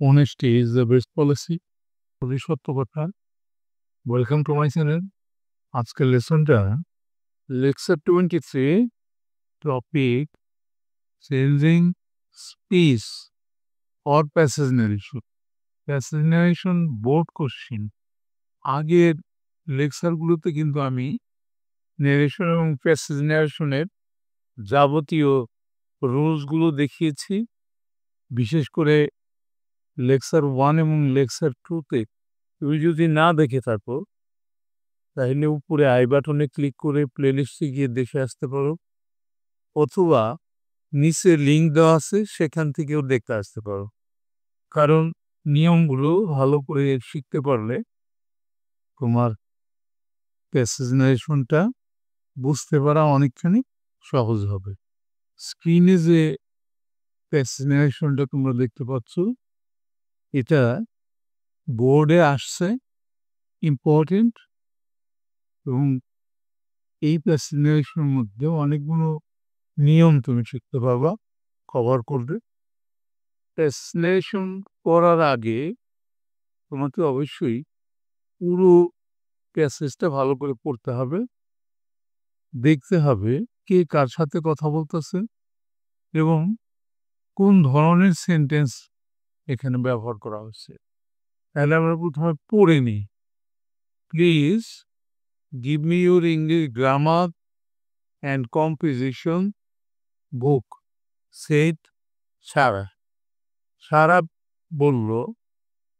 Honesty is the best policy. খুবই সত্য কথা। Welcome to my channel. আজকের লেসনটা lecture 23, topic changing speech or passage narration. Passage narration board question. আগের লেকচারগুলোতে কিন্তু আমি নারেশন এবং প্যাসেজ নারেশনের যাবতীয় রুলসগুলো দেখিয়েছি। বিশেষ করে লেকচার 1 এবং লেকচার 2তে তুমি যদি না দেখে থাকো তাহলে উপরে আই বাটনে ক্লিক করে প্লেলিস্টে গিয়ে দেখে আসতে পারো, অথবা নিচে লিঙ্ক দেওয়া আছে সেখান থেকেও দেখতে আসতে পারো। কারণ নিয়মগুলো ভালো করে শিখতে পারলে তোমার প্যাসেজ নারেশনটা বুঝতে পারা অনেকখানি সহজ হবে। স্ক্রিনে যে প্যাসেজ নারেশনটা তোমরা দেখতে পাচ্ছ, এটা বোর্ডে আসছে, ইম্পর্টেন্ট, এবং এই প্যাসেজ নারেশনের মধ্যে অনেকগুলো নিয়ম তুমি শিখতে পারবা, কভার করবে। প্যাসেজ নারেশন করার আগে তোমাকে অবশ্যই পুরো প্যাসেজটা ভালো করে পড়তে হবে, দেখতে হবে কে কার সাথে কথা বলতেছে এবং কোন ধরনের সেন্টেন্স এখানে ব্যবহার করা হচ্ছে। তাহলে আমরা প্রথমে পড়ে নিই। Please give me your English grammar and composition book, said Sara. Sara বলল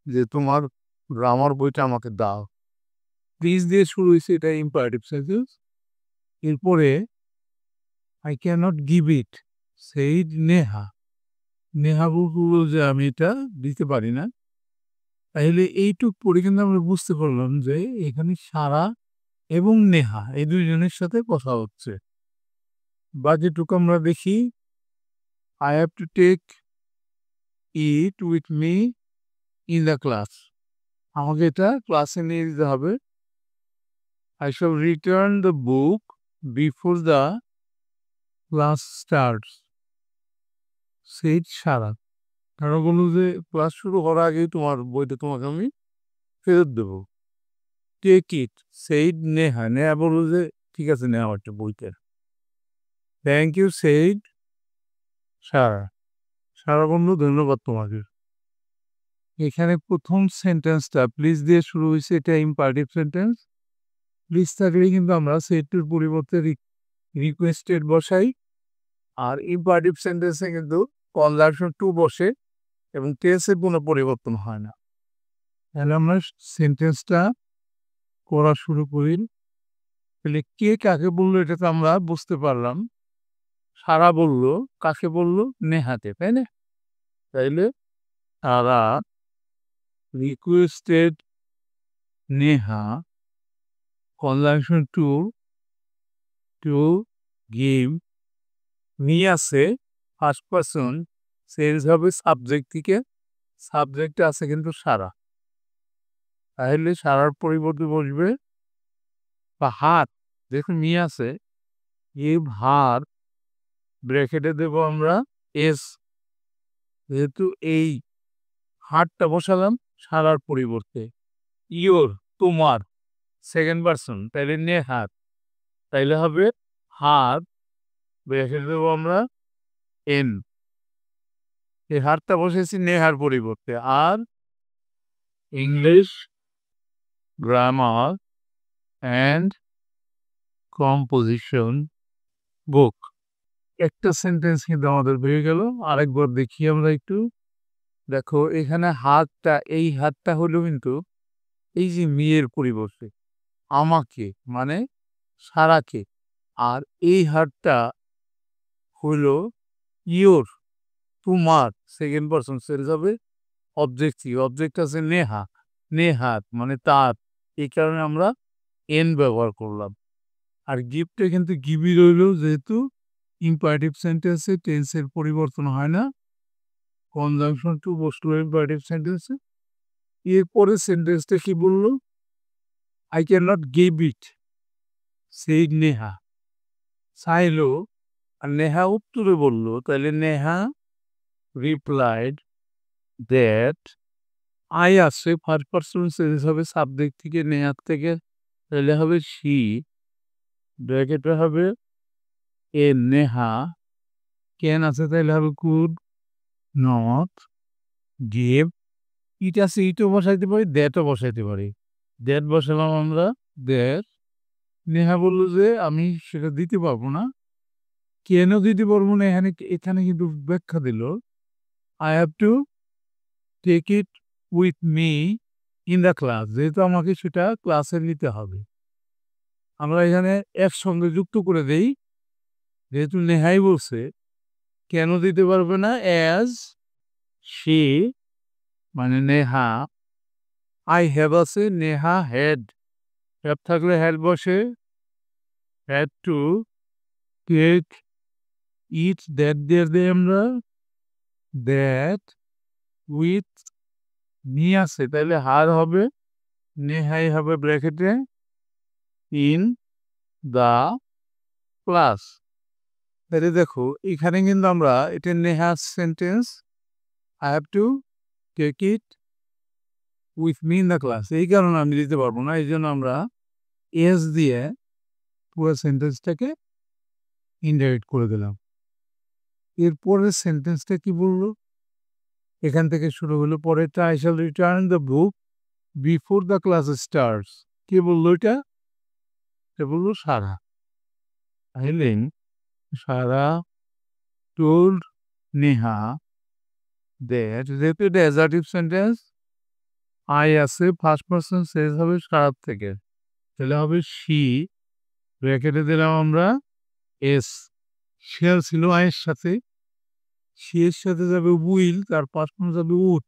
যে তোমার গ্রামার বইটা আমাকে দাও। প্লিজ দিয়ে শুরু হয়েছে, এটা ইম্পারেটিভ সেন্টেন্স। এরপরে I can not give it, said Neha. Neha বলল যে আমি এটা দিতে পারি না। তাহলে এইটুক পড়ে কিন্তু আমরা বুঝতে পারলাম যে এখানে সারা এবং নেহা এই দুইজনের সাথে কথা হচ্ছে। বা যেটুকু আমরা দেখি, I have to take it with me in the class. আমাকে এটা ক্লাসে নিয়ে যেতে হবে। I shall return the book before the class starts, said সারা। কারণ বলল যে ক্লাস শুরু হওয়ার আগেই তোমার বইটা তোমাকে আমি ফেরত দেবো। Take it, said Neha. Neha বলল যে ঠিক আছে, নেওয়া একটা বইটা। Thank you, said Sara. Sara বলল ধন্যবাদ তোমাকে। এখানে প্রথম সেন্টেন্সটা প্লিজ দিয়ে শুরু হয়েছে, এটা ইম্পারেটিভ সেন্টেন্স। প্লিজ থাকলে কিন্তু আমরা সেইডটির পরিবর্তে রিকোয়েস্টেড বসাই, আর ইম্পারেটিভ সেন্টেন্সে কিন্তু কনজাংশন টু বসে এবং টেন্সের কোনো পরিবর্তন হয় না। তাহলে আমরা সেন্টেন্সটা করা শুরু করি। তাহলে কে কাকে বললো এটা তো আমরা বুঝতে পারলাম। সারা বলল কাকে বলল? নেহাতে, তাই না? তাইলে Sara requested Neha conjunction to give নিয়ে আসে ফার্স্ট পারসন, চেঞ্জ হবে সাবজেক্ট থেকে। সাবজেক্টে আছে কিন্তু সারা। তাহলে সারার পরিবর্তে বসবে বা হাত। দেখুন নিয়ে আসে, এই ভার ব্র্যাকেটে দেব আমরা এস। যেহেতু এই হাতটা বসালাম সারার পরিবর্তে, ইয়োর তোমার সেকেন্ড পারসন, তাইলে নে হাত। তাইলে হবে হাত ব্র্যাকেটে দেবো আমরা এন। এই হাতটা বসেছি নেহার পরিবর্তে। আর ইংলিশ গ্রামার অ্যান্ড কম্পোজিশন বুক। একটা সেন্টেন্স কিন্তু আমাদের হয়ে গেল। আরেকবার দেখি আমরা একটু। দেখো এখানে হাতটা, এই হাতটা হলো কিন্তু এই যে মেয়ের পরিবর্তে আমাকে, মানে সারাকে। আর এই হাতটা হলো ইয়োর তোমার সেকেন্ড পারসন, সেলস হবে অবজেক্টিভ। অবজেক্ট আছে নেহা, নেহাত মানে তার। এই কারণে আমরা এন ব্যবহার করলাম। আর গিফটে কিন্তু গিভই রইল, যেহেতু ইম্পারেটিভ সেন্টেন্সে টেন্সের পরিবর্তন হয় না। কনজাংশন টু বসলো ইম্পারেটিভ সেন্টেন্সে। এরপরে সেন্টেন্সটা কি বললো? I can not give it, সেই নেহা। চাইলো আর নেহা উত্তরে বললো, তাহলে নেহা রিপ্লাইড দ্যাট আই আসছে ফার্স্ট পার্সন সেন্স হবে সাবজেক্ট থেকে নেহার থেকে, তাহলে হবে শি, ব্র্যাকেটে হবে এ নেহা, ক্যান আছে তাহলে হবে কুড নট গিভ, ইট আছে ইটও বসাইতে পারি, দ্যাটও বসাইতে পারি। দ্যাট বসালাম আমরা, দ্যাট নেহা বললো যে আমি সেটা দিতে পারবো না, কেন দিতে পারবো না, এখানে এখানে কিন্তু ব্যাখ্যা দিল, I have to take it with me in the class, যেহেতু আমাকে সেটা ক্লাসে নিতে হবে। আমরা এখানে একসঙ্গে যুক্ত করে দেই, যেহেতু নেহাই বলছে কেন দিতে পারবে না, অ্যাজ সে মানে নেহা, আই হ্যাভ আছে নেহা হ্যাড, হ্যাভ থাকলে হ্যাড বসে, had to take it, that দিয়ে দেয় আমরা, দ্যাট উইথ মি আছে তাহলে হার হবে, নেহাই হবে ব্র্যাকেটে ইন দা ক্লাস। তাহলে দেখো এখানে কিন্তু আমরা এটা Neha sentence, I have to take it with me in the class, এই কারণে আমি দিতে পারবো না, এই জন্য আমরা এস দিয়ে পুরো সেন্টেন্সটাকে ইনডাইরেক্ট করে দিলাম। এরপরের সেন্টেন্সটা কি বললো, এখান থেকে শুরু হলো, পরেরটা I shall return the book before the class starts, কে বললো এটা, বললো সারা, তাহলে সারা told নেহা দ্যাট, যেহেতু এটা অ্যাজার্টিভ সেন্টেন্স, আই আছে ফার্স্ট পার্সন সেন্স হবে সারার থেকে, তাহলে হবে শি, ব্র্যাকেটে দিলাম আমরা এস, শেল ছিল আয়ের সাথে, সি এর সাথে যাবে উইল, তার ফার্স্ট ফর্ম যাবে উড,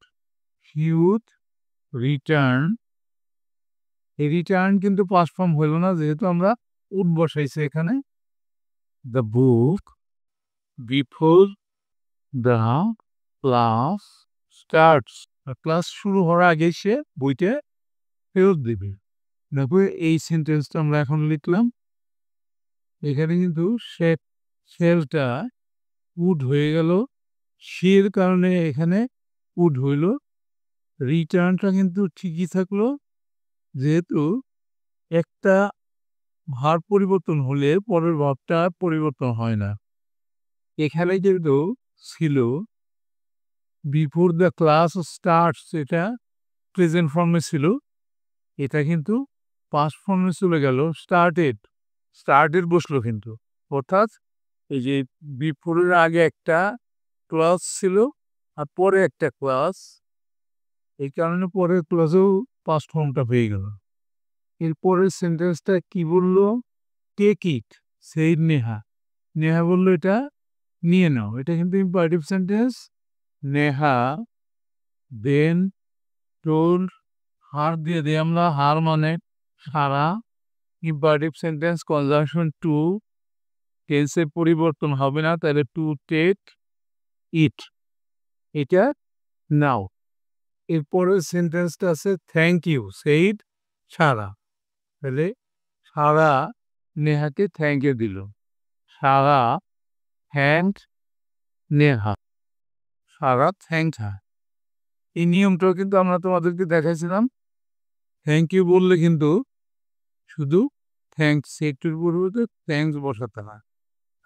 হি উড রিটার্ন, এই রিটার্ন কিন্তু ফার্স্ট ফর্ম হইল না, যেহেতু আমরা উড বসাইছি এখানে, the book before the class starts, class শুরু হওয়ার আগে সে বইটা ফেরত দেবে। দেখো এই সেন্টেন্সটা আমরা এখন লিখলাম, এখানে কিন্তু শেলটা উড হয়ে গেল, শির কারণে এখানে উড হইল, রিটার্নটা কিন্তু ঠিকই থাকলো, যেহেতু একটা ভার পরিবর্তন হলে পরের ভাবটা পরিবর্তন হয় না, এখানে যেহেতু ছিল বিফোর দ্য ক্লাস স্টার্টস, এটা প্রেজেন্ট ফর্মে ছিল, এটা কিন্তু পাস্ট ফর্মে চলে গেল, স্টার্টেড বসলো কিন্তু, অর্থাৎ এই যে বিফোরের আগে একটা ক্লাস ছিল আর পরে একটা ক্লাস, এই কারণে পরের ক্লাসেও পাস্ট ফর্মটা হয়ে গেল। এরপরের সেন্টেন্সটা কি বললো, টেক ইট সেই নেহা, নেহা বললো এটা নিয়ে নাও, এটা কিন্তু ইম্পারেটিভ সেন্টেন্স, নেহা দেন টোল্ড, হার দিয়ে দিই আমরা, হার মানে সারা, ইম্পারেটিভ সেন্টেন্স কনজাংশন টু, টেন্সের পরিবর্তন হবে না, তাহলে টু টেক ইট, এটা নাও। এরপরের সেন্টেন্সটা আছে থ্যাংক ইউ সেইড সারা, তাহলে সারা নেহাকে থ্যাংক ইউ দিল, সারা থ্যাংক নেহা, সারা থ্যাংক হ্যাঁ। এই নিয়মটাও কিন্তু আমরা তোমাদেরকে দেখাইছিলাম, থ্যাংক ইউ বললে কিন্তু শুধু থ্যাংকস একটুর পরিবর্তে থ্যাংকস বসাতে হয়,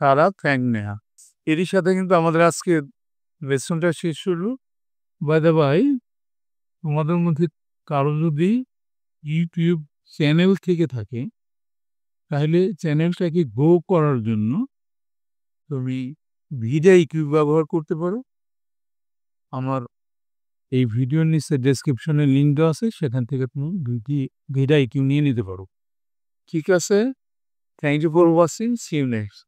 সারা থ্যাংক নেহা। এরই সাথে কিন্তু আমাদের আজকে লেসনটা শেষ হলো। বাই দ্য বাই, তোমাদের মধ্যে কারো যদি ইউটিউব চ্যানেল থেকে থাকে, তাহলে চ্যানেলটাকে গ্রো করার জন্য তুমি ভিডিআইকিউ ব্যবহার করতে পারো। আমার এই ভিডিওর নিচে ডেসক্রিপশনে লিঙ্ক দেওয়া আছে, সেখান থেকে তুমি ভিডিআইকিউ নিয়ে নিতে পারো। ঠিক আছে, thank you for watching, see you next.